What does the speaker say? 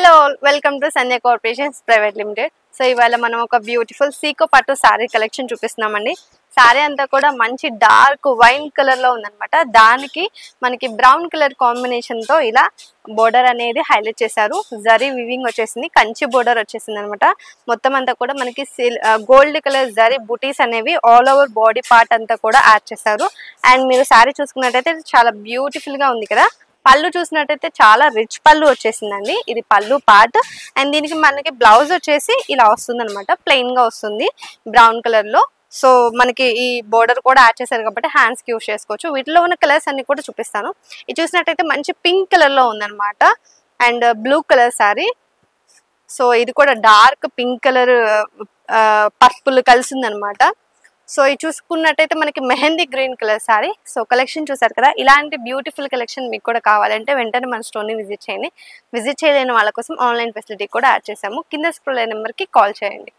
Hello welcome to Sandhya corporations private limited. So ఇవాళ మనం ఒక బ్యూటిఫుల్ సీకో పట్టు సారీ కలెక్షన్ చూపిస్తున్నామండి. సారీ అంతా కూడా మంచి డార్క్ వైన్ కలర్ లో ఉందన్నమాట. దానికి మనకి బ్రౌన్ కలర్ కాంబినేషన్ తో ఇలా బోర్డర్ అనేది హైలైట్ చేశారు. జరీ వివింగ్ వచ్చేసింది, కంచి బోర్డర్ వచ్చేసింది అనమాట. మొత్తం అంతా కూడా మనకి గోల్డ్ కలర్ జరీ బుటీస్ అనేవి ఆల్ ఓవర్ బాడీ పార్ట్ అంతా కూడా యాడ్ చేశారు. అండ్ మీరు సారీ చూసుకున్నట్టయితే చాలా బ్యూటిఫుల్ గా ఉంది కదా. పళ్ళు చూసినట్టయితే చాలా రిచ్ పళ్ళు వచ్చేసిందండి. ఇది పళ్ళు పార్ట్. అండ్ దీనికి మనకి బ్లౌజ్ వచ్చేసి ఇలా వస్తుంది అనమాట, ప్లెయిన్ గా వస్తుంది బ్రౌన్ కలర్ లో. సో మనకి ఈ బోర్డర్ కూడా యాడ్ చేశారు కాబట్టి హ్యాండ్స్ కి యూస్ చేసుకోవచ్చు. వీటిలో ఉన్న కలర్స్ అన్ని కూడా చూపిస్తాను. ఇది చూసినట్టయితే మంచి పింక్ కలర్ లో ఉందన్నమాట. And blue colour sorry. So ఇది కూడా డార్క్ పింక్ కలర్ పర్పుల్ కలిసింది అనమాట. సో ఇది చూసుకున్నట్టయితే మనకి mehndi green colour sorry. So collection చూసారు కదా. ఇలాంటి బ్యూటిఫుల్ కలెక్షన్ మీకు కూడా కావాలంటే వెంటనే మన స్టోర్ని విజిట్ చేయండి. విజిట్ చేయలేని వాళ్ళ కోసం ఆన్లైన్ ఫెసిలిటీ కూడా యాడ్ చేసాము. కింద స్క్రోల్ అయిన నెంబర్కి కాల్ చేయండి.